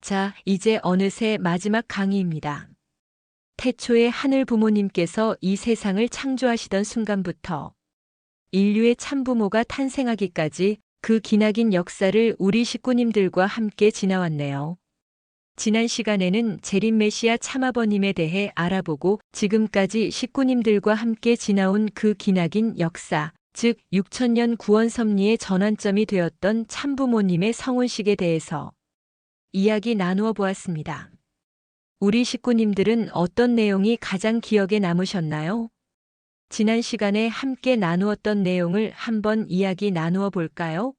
자, 이제 어느새 마지막 강의입니다. 태초에 하늘 부모님께서 이 세상을 창조하시던 순간부터 인류의 참부모가 탄생하기까지 그 기나긴 역사를 우리 식구님들과 함께 지나왔네요. 지난 시간에는 재림 메시아 참아버님에 대해 알아보고 지금까지 식구님들과 함께 지나온 그 기나긴 역사, 즉 6000년 구원 섭리의 전환점이 되었던 참부모님의 성혼식에 대해서 이야기 나누어 보았습니다. 우리 식구님들은 어떤 내용이 가장 기억에 남으셨나요? 지난 시간에 함께 나누었던 내용을 한번 이야기 나누어 볼까요?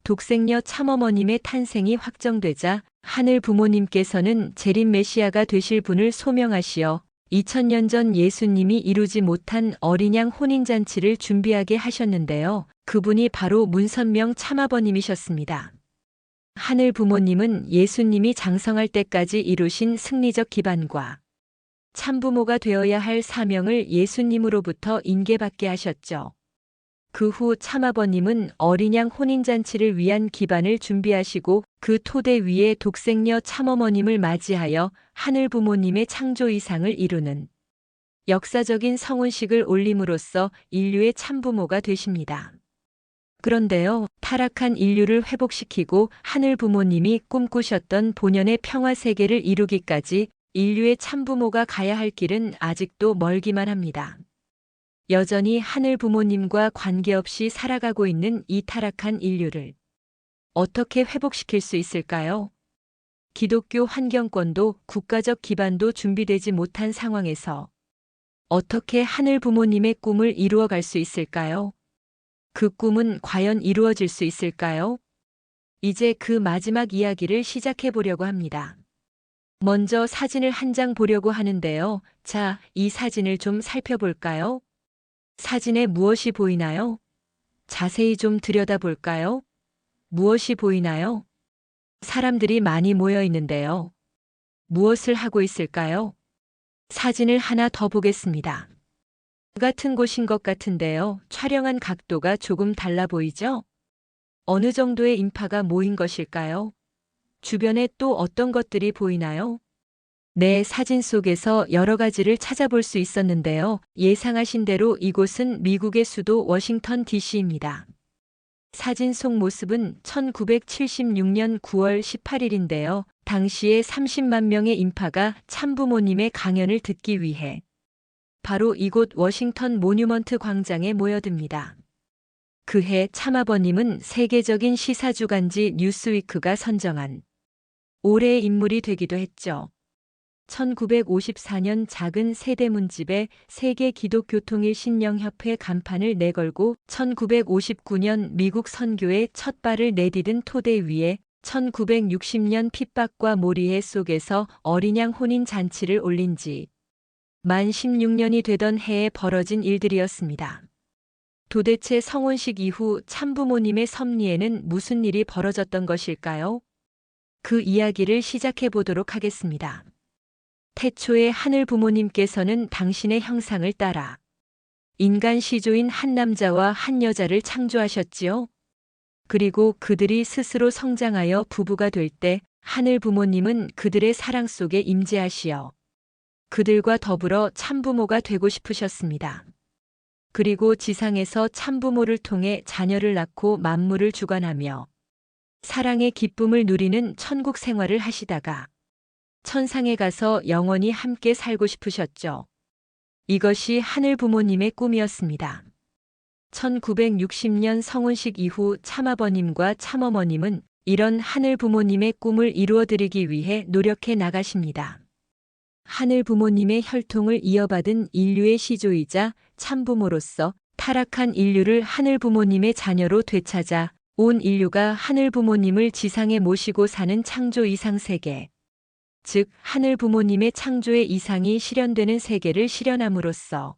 독생녀 참어머님의 탄생이 확정되자 하늘 부모님께서는 재림 메시아가 되실 분을 소명하시어 2000년 전 예수님이 이루지 못한 어린 양 혼인잔치를 준비하게 하셨는데요. 그분이 바로 문선명 참아버님이셨습니다. 하늘 부모님은 예수님이 장성할 때까지 이루신 승리적 기반과 참부모가 되어야 할 사명을 예수님으로부터 인계받게 하셨죠. 그 후 참아버님은 어린 양 혼인잔치를 위한 기반을 준비하시고 그 토대 위에 독생녀 참어머님을 맞이하여 하늘 부모님의 창조 이상을 이루는 역사적인 성혼식을 올림으로써 인류의 참부모가 되십니다. 그런데요, 타락한 인류를 회복시키고 하늘 부모님이 꿈꾸셨던 본연의 평화 세계를 이루기까지 인류의 참부모가 가야 할 길은 아직도 멀기만 합니다. 여전히 하늘 부모님과 관계없이 살아가고 있는 이 타락한 인류를 어떻게 회복시킬 수 있을까요? 기독교 환경권도 국가적 기반도 준비되지 못한 상황에서 어떻게 하늘 부모님의 꿈을 이루어갈 수 있을까요? 그 꿈은 과연 이루어질 수 있을까요? 이제 그 마지막 이야기를 시작해 보려고 합니다. 먼저 사진을 한 장 보려고 하는데요. 자, 이 사진을 좀 살펴볼까요? 사진에 무엇이 보이나요? 자세히 좀 들여다볼까요? 무엇이 보이나요? 사람들이 많이 모여 있는데요. 무엇을 하고 있을까요? 사진을 하나 더 보겠습니다. 같은 곳인 것 같은데요. 촬영한 각도가 조금 달라 보이죠? 어느 정도의 인파가 모인 것일까요? 주변에 또 어떤 것들이 보이나요? 네, 사진 속에서 여러 가지를 찾아볼 수 있었는데요. 예상하신 대로 이곳은 미국의 수도 워싱턴 DC입니다. 사진 속 모습은 1976년 9월 18일인데요. 당시에 30만 명의 인파가 참부모님의 강연을 듣기 위해 바로 이곳 워싱턴 모뉴먼트 광장에 모여듭니다. 그해 참아버님은 세계적인 시사주간지 뉴스위크가 선정한 올해의 인물이 되기도 했죠. 1954년 작은 세대문집에 세계 기독교통일 신령협회 간판을 내걸고 1959년 미국 선교에 첫 발을 내디딘 토대 위에 1960년 핍박과 몰이해 속에서 어린 양 혼인 잔치를 올린 지 만 16년이 되던 해에 벌어진 일들이었습니다. 도대체 성혼식 이후 참부모님의 섭리에는 무슨 일이 벌어졌던 것일까요? 그 이야기를 시작해 보도록 하겠습니다. 태초에 하늘 부모님께서는 당신의 형상을 따라 인간 시조인 한 남자와 한 여자를 창조하셨지요. 그리고 그들이 스스로 성장하여 부부가 될 때 하늘 부모님은 그들의 사랑 속에 임재하시어 그들과 더불어 참부모가 되고 싶으셨습니다. 그리고 지상에서 참부모를 통해 자녀를 낳고 만물을 주관하며 사랑의 기쁨을 누리는 천국 생활을 하시다가 천상에 가서 영원히 함께 살고 싶으셨죠. 이것이 하늘 부모님의 꿈이었습니다. 1960년 성혼식 이후 참아버님과 참어머님은 이런 하늘 부모님의 꿈을 이루어드리기 위해 노력해 나가십니다. 하늘 부모님의 혈통을 이어받은 인류의 시조이자 참부모로서 타락한 인류를 하늘 부모님의 자녀로 되찾아 온 인류가 하늘 부모님을 지상에 모시고 사는 창조 이상 세계, 즉 하늘 부모님의 창조의 이상이 실현되는 세계를 실현함으로써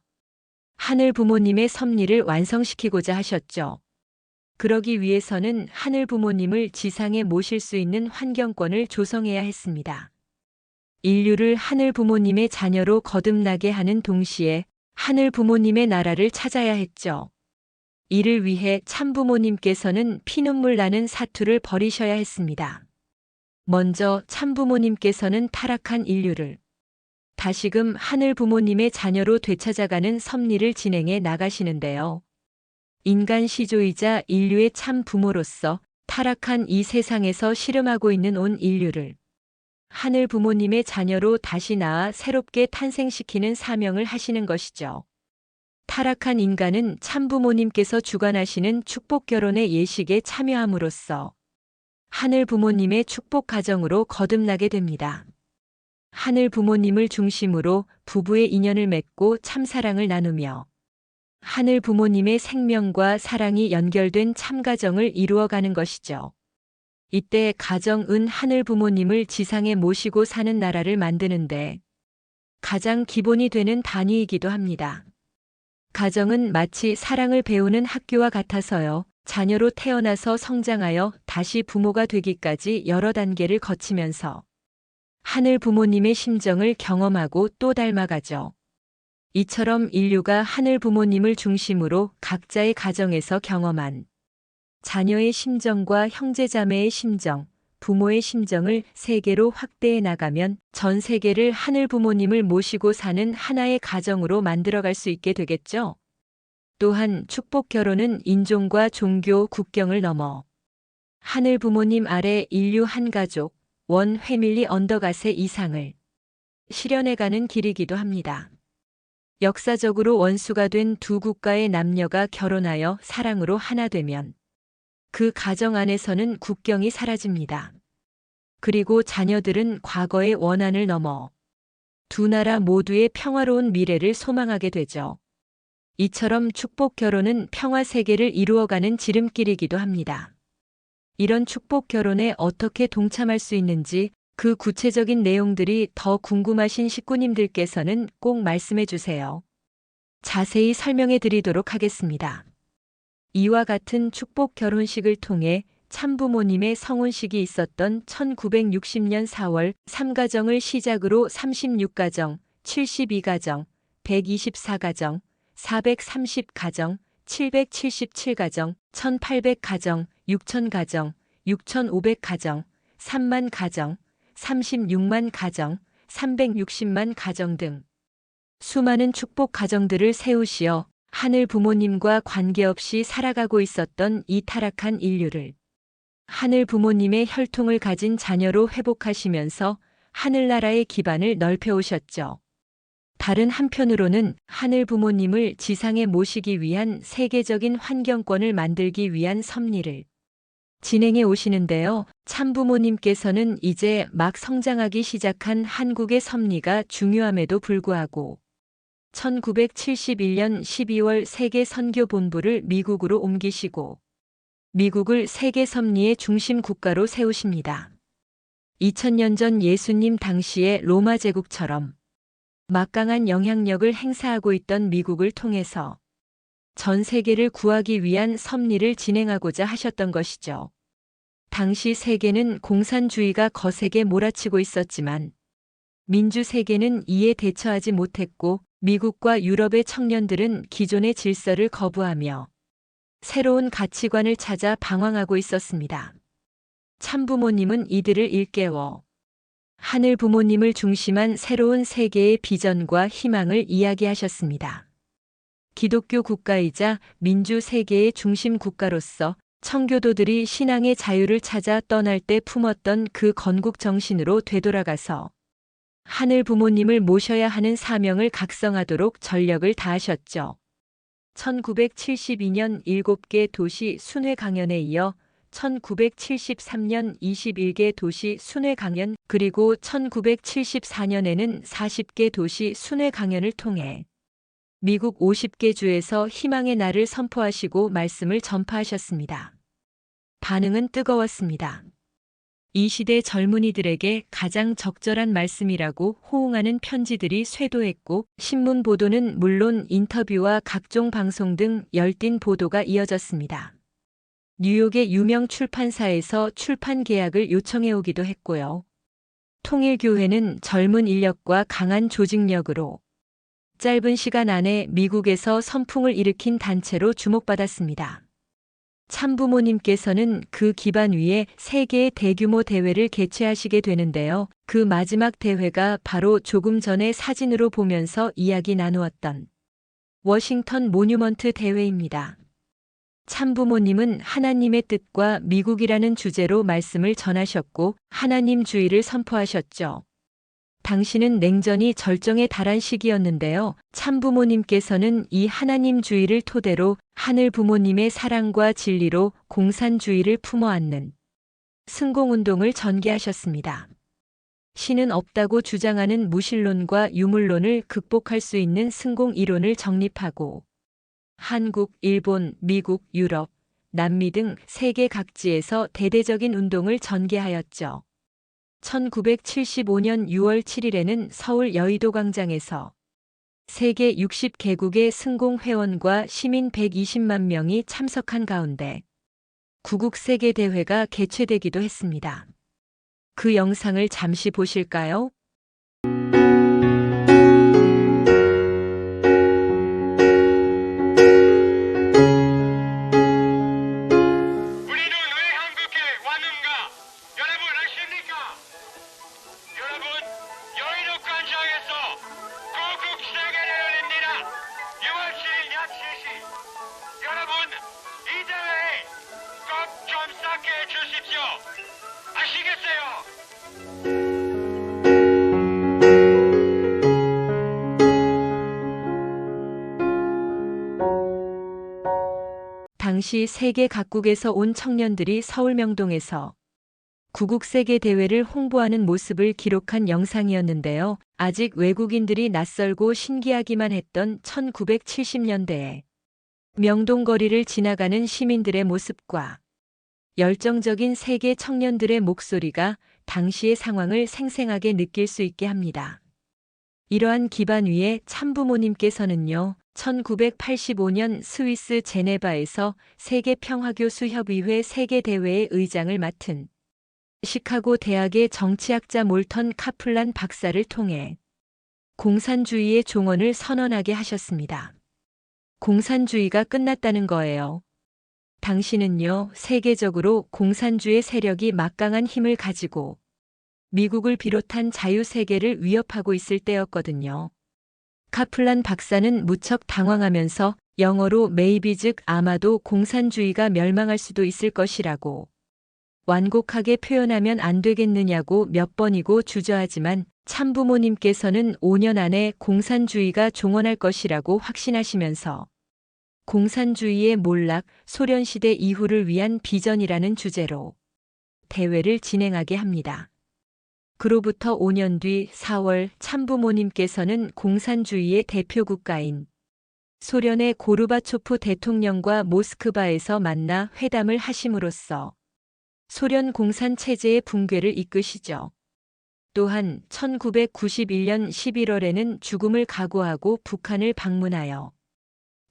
하늘 부모님의 섭리를 완성시키고자 하셨죠. 그러기 위해서는 하늘 부모님을 지상에 모실 수 있는 환경권을 조성해야 했습니다. 인류를 하늘 부모님의 자녀로 거듭나게 하는 동시에 하늘 부모님의 나라를 찾아야 했죠. 이를 위해 참부모님께서는 피눈물 나는 사투를 벌이셔야 했습니다. 먼저 참부모님께서는 타락한 인류를 다시금 하늘 부모님의 자녀로 되찾아가는 섭리를 진행해 나가시는데요. 인간 시조이자 인류의 참 부모로서 타락한 이 세상에서 씨름하고 있는 온 인류를 하늘 부모님의 자녀로 다시 낳아 새롭게 탄생시키는 사명을 하시는 것이죠. 타락한 인간은 참부모님께서 주관하시는 축복 결혼의 예식에 참여함으로써 하늘 부모님의 축복 가정으로 거듭나게 됩니다. 하늘 부모님을 중심으로 부부의 인연을 맺고 참사랑을 나누며 하늘 부모님의 생명과 사랑이 연결된 참가정을 이루어가는 것이죠. 이때 가정은 하늘 부모님을 지상에 모시고 사는 나라를 만드는데 가장 기본이 되는 단위이기도 합니다. 가정은 마치 사랑을 배우는 학교와 같아서요. 자녀로 태어나서 성장하여 다시 부모가 되기까지 여러 단계를 거치면서 하늘 부모님의 심정을 경험하고 또 닮아가죠. 이처럼 인류가 하늘 부모님을 중심으로 각자의 가정에서 경험한 자녀의 심정과 형제자매의 심정, 부모의 심정을 세계로 확대해 나가면 전 세계를 하늘 부모님을 모시고 사는 하나의 가정으로 만들어갈 수 있게 되겠죠. 또한 축복 결혼은 인종과 종교, 국경을 넘어 하늘 부모님 아래 인류 한 가족, 원 패밀리 언더갓의 이상을 실현해가는 길이기도 합니다. 역사적으로 원수가 된 두 국가의 남녀가 결혼하여 사랑으로 하나 되면 그 가정 안에서는 국경이 사라집니다. 그리고 자녀들은 과거의 원한을 넘어 두 나라 모두의 평화로운 미래를 소망하게 되죠. 이처럼 축복 결혼은 평화 세계를 이루어가는 지름길이기도 합니다. 이런 축복 결혼에 어떻게 동참할 수 있는지 그 구체적인 내용들이 더 궁금하신 식구님들께서는 꼭 말씀해 주세요. 자세히 설명해 드리도록 하겠습니다. 이와 같은 축복 결혼식을 통해 참부모님의 성혼식이 있었던 1960년 4월 3가정을 시작으로 36가정, 72가정, 124가정, 430가정, 777가정, 1800가정, 6000가정, 6500가정, 3만 가정, 36만 가정, 360만 가정 등 수많은 축복 가정들을 세우시어 하늘 부모님과 관계없이 살아가고 있었던 이 타락한 인류를 하늘 부모님의 혈통을 가진 자녀로 회복하시면서 하늘나라의 기반을 넓혀오셨죠. 다른 한편으로는 하늘 부모님을 지상에 모시기 위한 세계적인 환경권을 만들기 위한 섭리를 진행해 오시는데요. 참부모님께서는 이제 막 성장하기 시작한 한국의 섭리가 중요함에도 불구하고 1971년 12월 세계 선교본부를 미국으로 옮기시고 미국을 세계 섭리의 중심 국가로 세우십니다. 2000년 전 예수님 당시의 로마 제국처럼 막강한 영향력을 행사하고 있던 미국을 통해서 전 세계를 구하기 위한 섭리를 진행하고자 하셨던 것이죠. 당시 세계는 공산주의가 거세게 몰아치고 있었지만 민주 세계는 이에 대처하지 못했고 미국과 유럽의 청년들은 기존의 질서를 거부하며 새로운 가치관을 찾아 방황하고 있었습니다. 참부모님은 이들을 일깨워 하늘 부모님을 중심한 새로운 세계의 비전과 희망을 이야기하셨습니다. 기독교 국가이자 민주 세계의 중심 국가로서 청교도들이 신앙의 자유를 찾아 떠날 때 품었던 그 건국 정신으로 되돌아가서 하늘 부모님을 모셔야 하는 사명을 각성하도록 전력을 다하셨죠. 1972년 7개 도시 순회 강연에 이어 1973년 21개 도시 순회 강연 그리고 1974년에는 40개 도시 순회 강연을 통해 미국 50개 주에서 희망의 날을 선포하시고 말씀을 전파하셨습니다. 반응은 뜨거웠습니다. 이 시대 젊은이들에게 가장 적절한 말씀이라고 호응하는 편지들이 쇄도했고 신문 보도는 물론 인터뷰와 각종 방송 등 열띤 보도가 이어졌습니다. 뉴욕의 유명 출판사에서 출판 계약을 요청해 오기도 했고요. 통일교회는 젊은 인력과 강한 조직력으로 짧은 시간 안에 미국에서 선풍을 일으킨 단체로 주목받았습니다. 참부모님께서는 그 기반 위에 세계의 대규모 대회를 개최하시게 되는데요. 그 마지막 대회가 바로 조금 전에 사진으로 보면서 이야기 나누었던 워싱턴 모뉴먼트 대회입니다. 참부모님은 하나님의 뜻과 미국이라는 주제로 말씀을 전하셨고 하나님주의를 선포하셨죠. 당시는 냉전이 절정에 달한 시기였는데요. 참부모님께서는 이 하나님주의를 토대로 하늘 부모님의 사랑과 진리로 공산주의를 품어 안는 승공운동을 전개하셨습니다. 신은 없다고 주장하는 무신론과 유물론을 극복할 수 있는 승공 이론을 정립하고 한국, 일본, 미국, 유럽, 남미 등 세계 각지에서 대대적인 운동을 전개하였죠. 1975년 6월 7일에는 서울 여의도 광장에서 세계 60개국의 승공 회원과 시민 120만 명이 참석한 가운데 구국 세계대회가 개최되기도 했습니다. 그 영상을 잠시 보실까요? 우리는 왜 한국에 왔는가? 여러분 아십니까? 여러분 여의도 광장에서 구국 세계를 열립니다. 6월 7일 낮 3시. 여러분 이 대회에 꼭 좀 참석해 주십시오. 아시겠어요? 당시 세계 각국에서 온 청년들이 서울 명동에서 구국 세계 대회를 홍보하는 모습을 기록한 영상이었는데요. 아직 외국인들이 낯설고 신기하기만 했던 1970년대에 명동 거리를 지나가는 시민들의 모습과 열정적인 세계 청년들의 목소리가 당시의 상황을 생생하게 느낄 수 있게 합니다. 이러한 기반 위에 참부모님께서는요, 1985년 스위스 제네바에서 세계평화교수협의회 세계대회의 의장을 맡은 시카고 대학의 정치학자 몰턴 카플란 박사를 통해 공산주의의 종언을 선언하게 하셨습니다. 공산주의가 끝났다는 거예요. 당시는요, 세계적으로 공산주의 세력이 막강한 힘을 가지고 미국을 비롯한 자유세계를 위협하고 있을 때였거든요. 카플란 박사는 무척 당황하면서 영어로 maybe 즉 아마도 공산주의가 멸망할 수도 있을 것이라고 완곡하게 표현하면 안 되겠느냐고 몇 번이고 주저하지만 참부모님께서는 5년 안에 공산주의가 종언할 것이라고 확신하시면서 공산주의의 몰락, 소련시대 이후를 위한 비전이라는 주제로 대회를 진행하게 합니다. 그로부터 5년 뒤 4월 참부모님께서는 공산주의의 대표 국가인 소련의 고르바초프 대통령과 모스크바에서 만나 회담을 하심으로써 소련 공산체제의 붕괴를 이끄시죠. 또한 1991년 11월에는 죽음을 각오하고 북한을 방문하여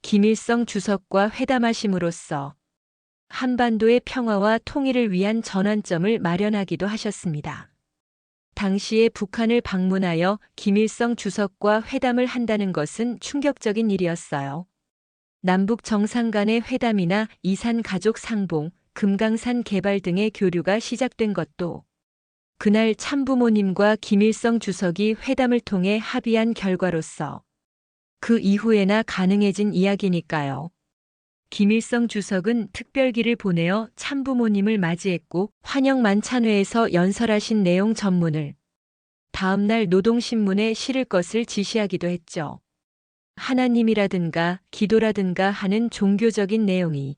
김일성 주석과 회담하심으로써 한반도의 평화와 통일을 위한 전환점을 마련하기도 하셨습니다. 당시에 북한을 방문하여 김일성 주석과 회담을 한다는 것은 충격적인 일이었어요. 남북 정상 간의 회담이나 이산 가족 상봉, 금강산 개발 등의 교류가 시작된 것도 그날 참부모님과 김일성 주석이 회담을 통해 합의한 결과로서 그 이후에나 가능해진 이야기니까요. 김일성 주석은 특별기를 보내어 참부모님을 맞이했고 환영 만찬회에서 연설하신 내용 전문을 다음날 노동신문에 실을 것을 지시하기도 했죠. 하나님이라든가 기도라든가 하는 종교적인 내용이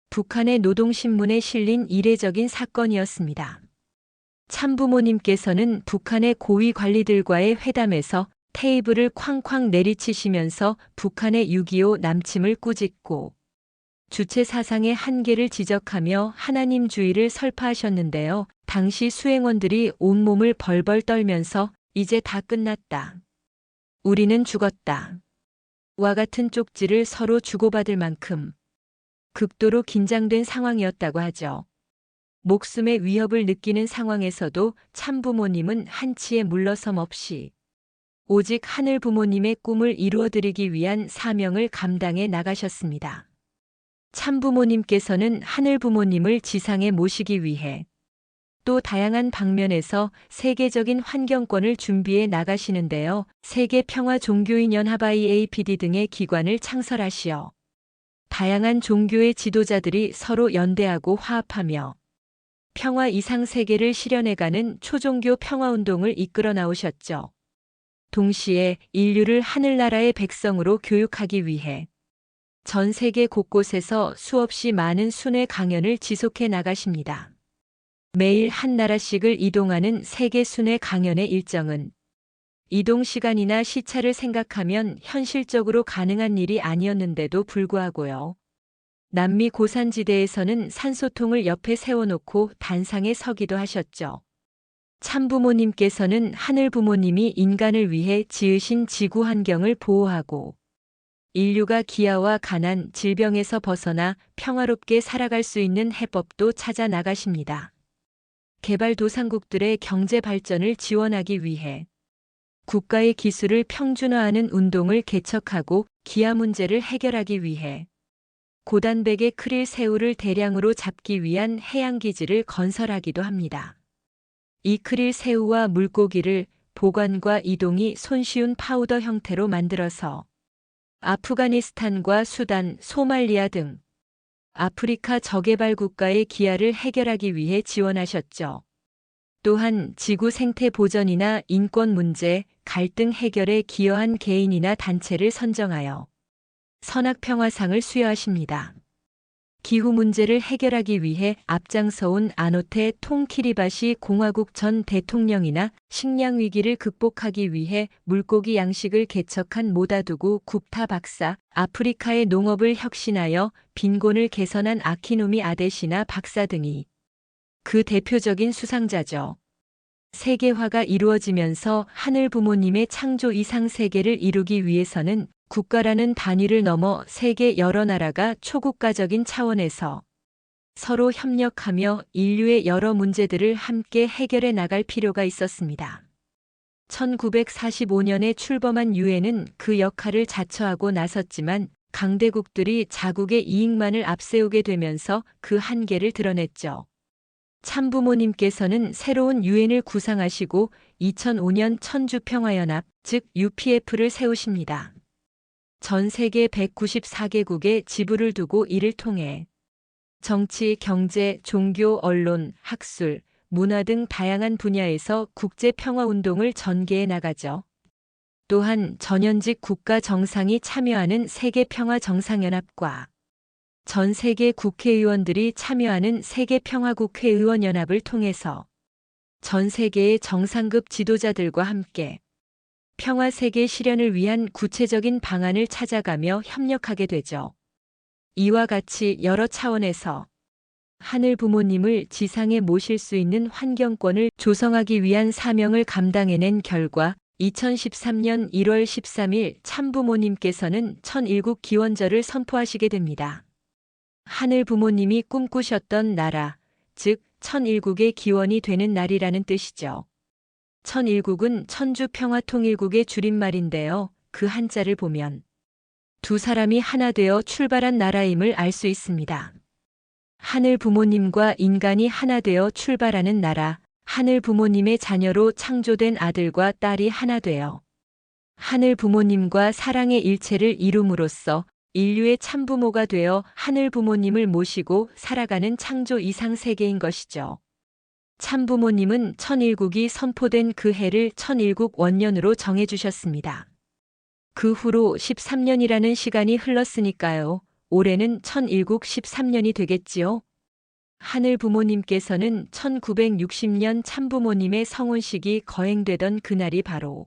북한의 노동신문에 실린 이례적인 사건이었습니다. 참부모님께서는 북한의 고위 관리들과의 회담에서 테이블을 쾅쾅 내리치시면서 북한의 6.25 남침을 꾸짖고 주체 사상의 한계를 지적하며 하나님주의를 설파하셨는데요. 당시 수행원들이 온몸을 벌벌 떨면서 이제 다 끝났다. 우리는 죽었다. 와 같은 쪽지를 서로 주고받을 만큼 극도로 긴장된 상황이었다고 하죠. 목숨의 위협을 느끼는 상황에서도 참부모님은 한치의 물러섬 없이 오직 하늘 부모님의 꿈을 이루어드리기 위한 사명을 감당해 나가셨습니다. 참부모님께서는 하늘 부모님을 지상에 모시기 위해 또 다양한 방면에서 세계적인 환경권을 준비해 나가시는데요. 세계평화종교인연합 IAPD 등의 기관을 창설하시어 다양한 종교의 지도자들이 서로 연대하고 화합하며 평화 이상 세계를 실현해가는 초종교 평화운동을 이끌어 나오셨죠. 동시에 인류를 하늘나라의 백성으로 교육하기 위해 전 세계 곳곳에서 수없이 많은 순회 강연을 지속해 나가십니다. 매일 한 나라씩을 이동하는 세계 순회 강연의 일정은 이동 시간이나 시차를 생각하면 현실적으로 가능한 일이 아니었는데도 불구하고요. 남미 고산지대에서는 산소통을 옆에 세워놓고 단상에 서기도 하셨죠. 참부모님께서는 하늘 부모님이 인간을 위해 지으신 지구 환경을 보호하고 인류가 기아와 가난, 질병에서 벗어나 평화롭게 살아갈 수 있는 해법도 찾아 나가십니다. 개발도상국들의 경제 발전을 지원하기 위해 국가의 기술을 평준화하는 운동을 개척하고 기아 문제를 해결하기 위해 고단백의 크릴 새우를 대량으로 잡기 위한 해양기지를 건설하기도 합니다. 이 크릴 새우와 물고기를 보관과 이동이 손쉬운 파우더 형태로 만들어서 아프가니스탄과 수단, 소말리아 등 아프리카 저개발 국가의 기아를 해결하기 위해 지원하셨죠. 또한 지구 생태 보전이나 인권 문제, 갈등 해결에 기여한 개인이나 단체를 선정하여 선악평화상을 수여하십니다. 기후 문제를 해결하기 위해 앞장서온 아노테 통키리바시 공화국 전 대통령이나 식량 위기를 극복하기 위해 물고기 양식을 개척한 모다두구 굽타 박사, 아프리카의 농업을 혁신하여 빈곤을 개선한 아키노미 아데시나 박사 등이 그 대표적인 수상자죠. 세계화가 이루어지면서 하늘 부모님의 창조 이상 세계를 이루기 위해서는 국가라는 단위를 넘어 세계 여러 나라가 초국가적인 차원에서 서로 협력하며 인류의 여러 문제들을 함께 해결해 나갈 필요가 있었습니다. 1945년에 출범한 유엔은 그 역할을 자처하고 나섰지만 강대국들이 자국의 이익만을 앞세우게 되면서 그 한계를 드러냈죠. 참부모님께서는 새로운 유엔을 구상하시고 2005년 천주평화연합, 즉 UPF를 세우십니다. 전 세계 194개국에 지부를 두고 이를 통해 정치, 경제, 종교, 언론, 학술, 문화 등 다양한 분야에서 국제 평화 운동을 전개해 나가죠. 또한 전현직 국가 정상이 참여하는 세계 평화 정상연합과 전 세계 국회의원들이 참여하는 세계 평화 국회의원 연합을 통해서 전 세계의 정상급 지도자들과 함께 평화 세계 실현을 위한 구체적인 방안을 찾아가며 협력하게 되죠. 이와 같이 여러 차원에서 하늘 부모님을 지상에 모실 수 있는 환경권을 조성하기 위한 사명을 감당해낸 결과 2013년 1월 13일 참부모님께서는 천일국 기원절을 선포하시게 됩니다. 하늘 부모님이 꿈꾸셨던 나라, 즉 천일국의 기원이 되는 날이라는 뜻이죠. 천일국은 천주평화통일국의 줄임말인데요. 그 한자를 보면 두 사람이 하나 되어 출발한 나라임을 알 수 있습니다. 하늘 부모님과 인간이 하나 되어 출발하는 나라, 하늘 부모님의 자녀로 창조된 아들과 딸이 하나 되어 하늘 부모님과 사랑의 일체를 이룸으로써 인류의 참부모가 되어 하늘 부모님을 모시고 살아가는 창조 이상 세계인 것이죠. 참부모님은 천일국이 선포된 그 해를 천일국 원년으로 정해주셨습니다. 그 후로 13년이라는 시간이 흘렀으니까요. 올해는 천일국 13년이 되겠지요. 하늘 부모님께서는 1960년 참부모님의 성혼식이 거행되던 그날이 바로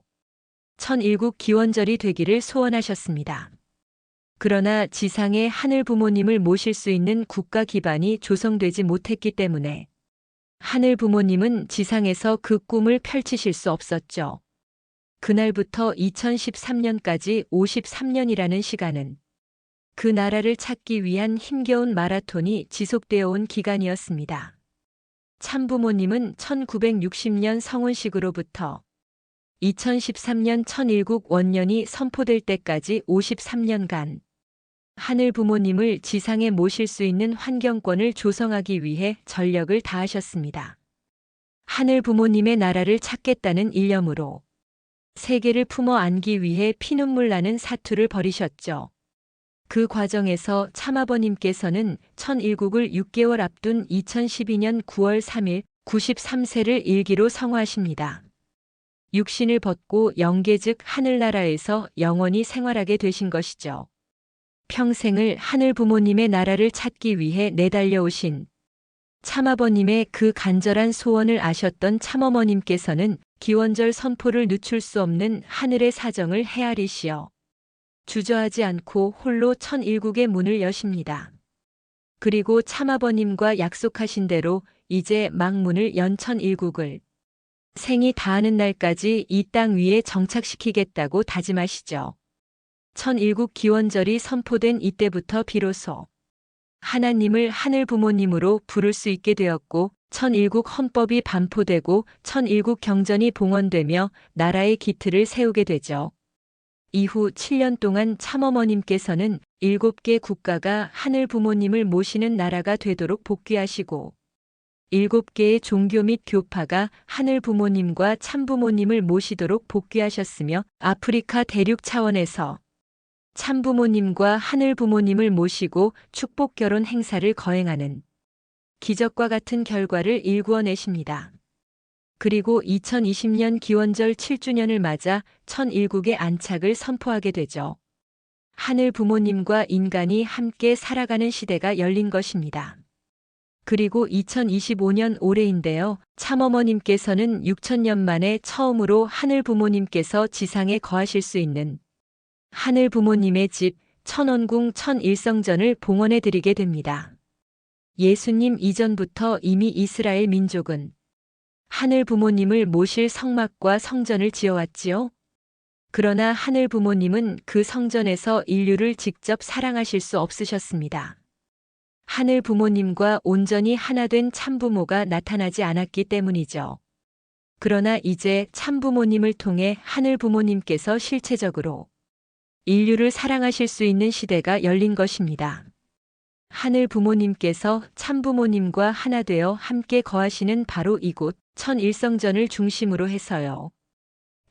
천일국 기원절이 되기를 소원하셨습니다. 그러나 지상에 하늘 부모님을 모실 수 있는 국가 기반이 조성되지 못했기 때문에 하늘 부모님은 지상에서 그 꿈을 펼치실 수 없었죠. 그날부터 2013년까지 53년이라는 시간은 그 나라를 찾기 위한 힘겨운 마라톤이 지속되어 온 기간이었습니다. 참부모님은 1960년 성혼식으로부터 2013년 천일국 원년이 선포될 때까지 53년간 하늘 부모님을 지상에 모실 수 있는 환경권을 조성하기 위해 전력을 다하셨습니다. 하늘 부모님의 나라를 찾겠다는 일념으로 세계를 품어 안기 위해 피눈물 나는 사투를 벌이셨죠. 그 과정에서 참아버님께서는 천일국을 6개월 앞둔 2012년 9월 3일 93세를 일기로 성화하십니다. 육신을 벗고 영계 즉 하늘나라에서 영원히 생활하게 되신 것이죠. 평생을 하늘 부모님의 나라를 찾기 위해 내달려오신 참아버님의 그 간절한 소원을 아셨던 참어머님께서는 기원절 선포를 늦출 수 없는 하늘의 사정을 헤아리시어 주저하지 않고 홀로 천일국의 문을 여십니다. 그리고 참아버님과 약속하신 대로 이제 막 문을 연 천일국을 생이 다하는 날까지 이 땅 위에 정착시키겠다고 다짐하시죠. 천일국 기원절이 선포된 이때부터 비로소 하나님을 하늘 부모님으로 부를 수 있게 되었고 천일국 헌법이 반포되고 천일국 경전이 봉헌되며 나라의 기틀을 세우게 되죠. 이후 7년 동안 참어머님께서는 7개 국가가 하늘 부모님을 모시는 나라가 되도록 복귀하시고 7개의 종교 및 교파가 하늘 부모님과 참부모님을 모시도록 복귀하셨으며 아프리카 대륙 차원에서 참부모님과 하늘 부모님을 모시고 축복 결혼 행사를 거행하는 기적과 같은 결과를 일구어내십니다. 그리고 2020년 기원절 7주년을 맞아 천일국의 안착을 선포하게 되죠. 하늘 부모님과 인간이 함께 살아가는 시대가 열린 것입니다. 그리고 2025년 올해인데요. 참어머님께서는 6천년 만에 처음으로 하늘 부모님께서 지상에 거하실 수 있는 하늘 부모님의 집 천원궁 천일성전을 봉헌해 드리게 됩니다. 예수님 이전부터 이미 이스라엘 민족은 하늘 부모님을 모실 성막과 성전을 지어왔지요. 그러나 하늘 부모님은 그 성전에서 인류를 직접 사랑하실 수 없으셨습니다. 하늘 부모님과 온전히 하나 된 참부모가 나타나지 않았기 때문이죠. 그러나 이제 참부모님을 통해 하늘 부모님께서 실체적으로 인류를 사랑하실 수 있는 시대가 열린 것입니다. 하늘 부모님께서 참부모님과 하나 되어 함께 거하시는 바로 이곳 천일성전을 중심으로 해서요.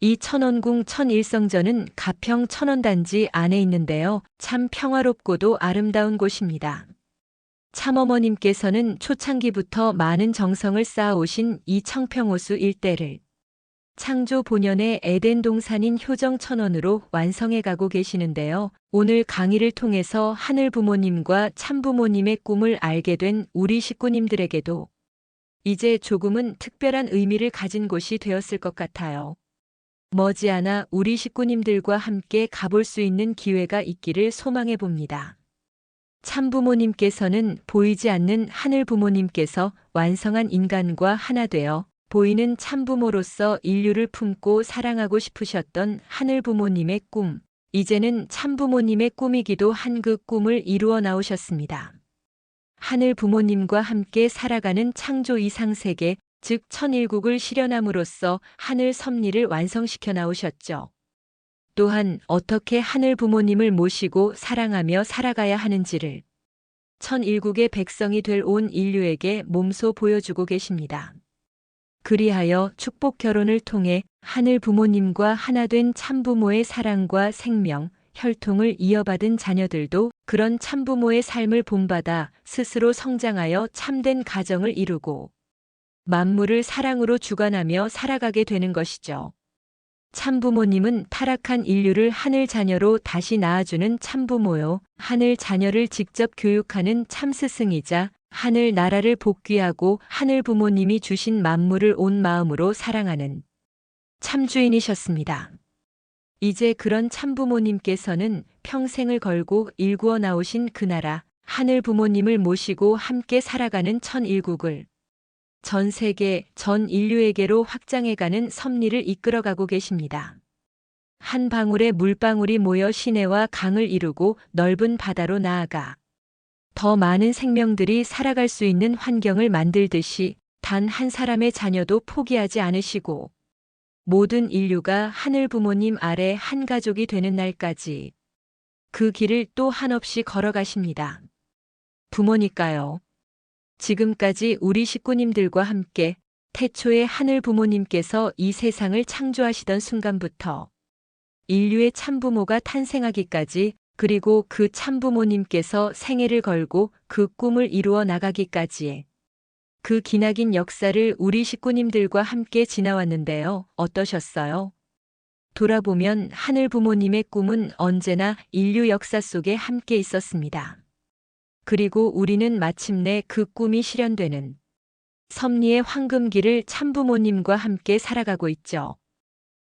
이 천원궁 천일성전은 가평 천원단지 안에 있는데요. 참 평화롭고도 아름다운 곳입니다. 참어머님께서는 초창기부터 많은 정성을 쌓아오신 이 청평호수 일대를 창조 본연의 에덴 동산인 효정 천원으로 완성해 가고 계시는데요. 오늘 강의를 통해서 하늘 부모님과 참부모님의 꿈을 알게 된 우리 식구님들에게도 이제 조금은 특별한 의미를 가진 곳이 되었을 것 같아요. 머지않아 우리 식구님들과 함께 가볼 수 있는 기회가 있기를 소망해 봅니다. 참부모님께서는 보이지 않는 하늘 부모님께서 완성한 인간과 하나 되어 보이는 참부모로서 인류를 품고 사랑하고 싶으셨던 하늘 부모님의 꿈, 이제는 참부모님의 꿈이기도 한 그 꿈을 이루어 나오셨습니다. 하늘 부모님과 함께 살아가는 창조 이상세계, 즉 천일국을 실현함으로써 하늘 섭리를 완성시켜 나오셨죠. 또한 어떻게 하늘 부모님을 모시고 사랑하며 살아가야 하는지를 천일국의 백성이 될 온 인류에게 몸소 보여주고 계십니다. 그리하여 축복 결혼을 통해 하늘 부모님과 하나 된 참부모의 사랑과 생명, 혈통을 이어받은 자녀들도 그런 참부모의 삶을 본받아 스스로 성장하여 참된 가정을 이루고 만물을 사랑으로 주관하며 살아가게 되는 것이죠. 참부모님은 타락한 인류를 하늘 자녀로 다시 낳아주는 참부모요. 하늘 자녀를 직접 교육하는 참스승이자 하늘 나라를 복귀하고 하늘 부모님이 주신 만물을 온 마음으로 사랑하는 참주인이셨습니다. 이제 그런 참부모님께서는 평생을 걸고 일구어 나오신 그 나라 하늘 부모님을 모시고 함께 살아가는 천일국을 전 세계, 전 인류에게로 확장해가는 섭리를 이끌어가고 계십니다. 한 방울의 물방울이 모여 시내와 강을 이루고 넓은 바다로 나아가 더 많은 생명들이 살아갈 수 있는 환경을 만들듯이 단 한 사람의 자녀도 포기하지 않으시고 모든 인류가 하늘 부모님 아래 한 가족이 되는 날까지 그 길을 또 한없이 걸어가십니다. 부모니까요. 지금까지 우리 식구님들과 함께 태초에 하늘 부모님께서 이 세상을 창조하시던 순간부터 인류의 참부모가 탄생하기까지, 그리고 그 참부모님께서 생애를 걸고 그 꿈을 이루어 나가기까지의 그 기나긴 역사를 우리 식구님들과 함께 지나왔는데요. 어떠셨어요? 돌아보면 하늘 부모님의 꿈은 언제나 인류 역사 속에 함께 있었습니다. 그리고 우리는 마침내 그 꿈이 실현되는 섭리의 황금길을 참부모님과 함께 살아가고 있죠.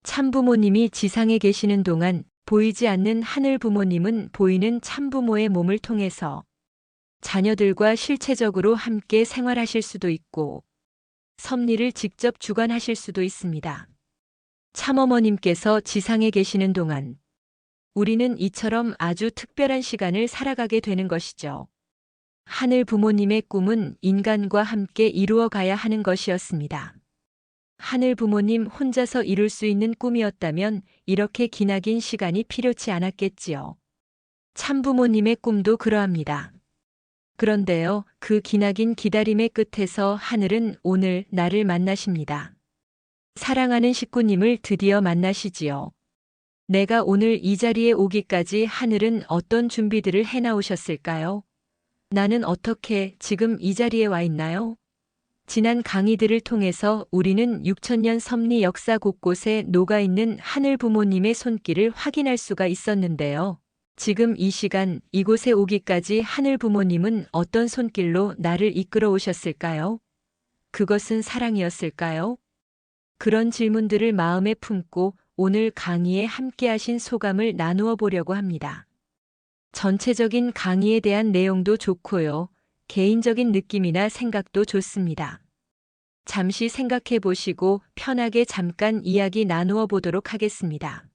참부모님이 지상에 계시는 동안 보이지 않는 하늘 부모님은 보이는 참부모의 몸을 통해서 자녀들과 실체적으로 함께 생활하실 수도 있고 섭리를 직접 주관하실 수도 있습니다. 참어머님께서 지상에 계시는 동안 우리는 이처럼 아주 특별한 시간을 살아가게 되는 것이죠. 하늘 부모님의 꿈은 인간과 함께 이루어 가야 하는 것이었습니다. 하늘 부모님 혼자서 이룰 수 있는 꿈이었다면 이렇게 기나긴 시간이 필요치 않았겠지요. 참부모님의 꿈도 그러합니다. 그런데요, 그 기나긴 기다림의 끝에서 하늘은 오늘 나를 만나십니다. 사랑하는 식구님을 드디어 만나시지요. 내가 오늘 이 자리에 오기까지 하늘은 어떤 준비들을 해나오셨을까요? 나는 어떻게 지금 이 자리에 와 있나요? 지난 강의들을 통해서 우리는 6000년 섭리 역사 곳곳에 녹아있는 하늘 부모님의 손길을 확인할 수가 있었는데요. 지금 이 시간 이곳에 오기까지 하늘 부모님은 어떤 손길로 나를 이끌어 오셨을까요? 그것은 사랑이었을까요? 그런 질문들을 마음에 품고 오늘 강의에 함께하신 소감을 나누어 보려고 합니다. 전체적인 강의에 대한 내용도 좋고요. 개인적인 느낌이나 생각도 좋습니다. 잠시 생각해 보시고 편하게 잠깐 이야기 나누어 보도록 하겠습니다.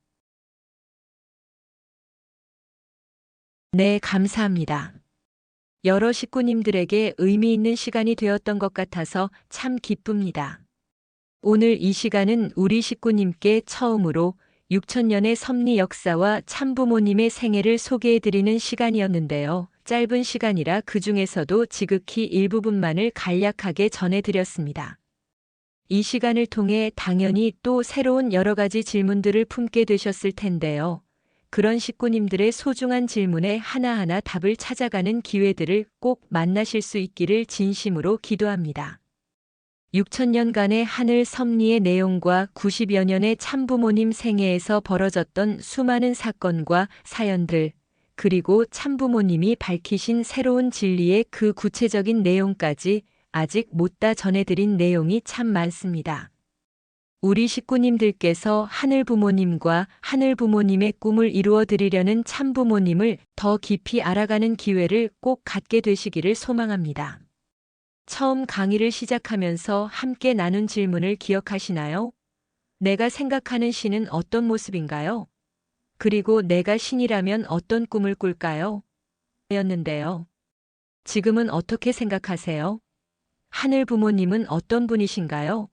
네, 감사합니다. 여러 식구님들에게 의미 있는 시간이 되었던 것 같아서 참 기쁩니다. 오늘 이 시간은 우리 식구님께 처음으로 6000년의 섭리 역사와 참부모님의 생애를 소개해드리는 시간이었는데요. 짧은 시간이라 그 중에서도 지극히 일부분만을 간략하게 전해드렸습니다. 이 시간을 통해 당연히 또 새로운 여러 가지 질문들을 품게 되셨을 텐데요. 그런 식구님들의 소중한 질문에 하나하나 답을 찾아가는 기회들을 꼭 만나실 수 있기를 진심으로 기도합니다. 6000년간의 하늘 섭리의 내용과 90여 년의 참부모님 생애에서 벌어졌던 수많은 사건과 사연들, 그리고 참부모님이 밝히신 새로운 진리의 그 구체적인 내용까지 아직 못 다 전해드린 내용이 참 많습니다. 우리 식구님들께서 하늘 부모님과 하늘 부모님의 꿈을 이루어 드리려는 참부모님을 더 깊이 알아가는 기회를 꼭 갖게 되시기를 소망합니다. 처음 강의를 시작하면서 함께 나눈 질문을 기억하시나요? 내가 생각하는 신은 어떤 모습인가요? 그리고 내가 신이라면 어떤 꿈을 꿀까요? 였는데요. 지금은 어떻게 생각하세요? 하늘 부모님은 어떤 분이신가요?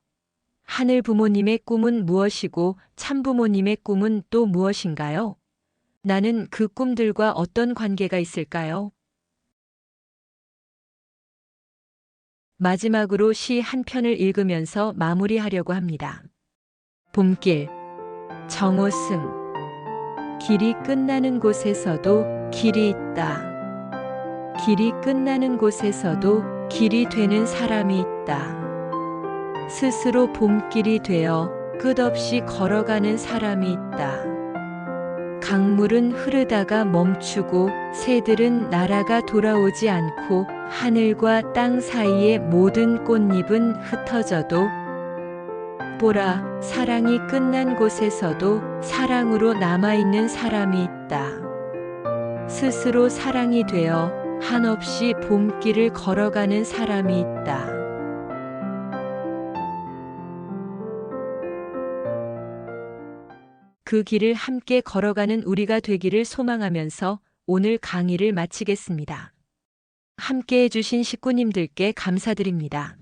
하늘 부모님의 꿈은 무엇이고 참부모님의 꿈은 또 무엇인가요? 나는 그 꿈들과 어떤 관계가 있을까요? 마지막으로 시 한 편을 읽으면서 마무리하려고 합니다. 봄길, 정호승. 길이 끝나는 곳에서도 길이 있다. 길이 끝나는 곳에서도 길이 되는 사람이 있다. 스스로 봄길이 되어 끝없이 걸어가는 사람이 있다. 강물은 흐르다가 멈추고 새들은 날아가 돌아오지 않고 하늘과 땅 사이의 모든 꽃잎은 흩어져도 보라, 사랑이 끝난 곳에서도 사랑으로 남아있는 사람이 있다. 스스로 사랑이 되어 한없이 봄길을 걸어가는 사람이 있다. 그 길을 함께 걸어가는 우리가 되기를 소망하면서 오늘 강의를 마치겠습니다. 함께 해주신 식구님들께 감사드립니다.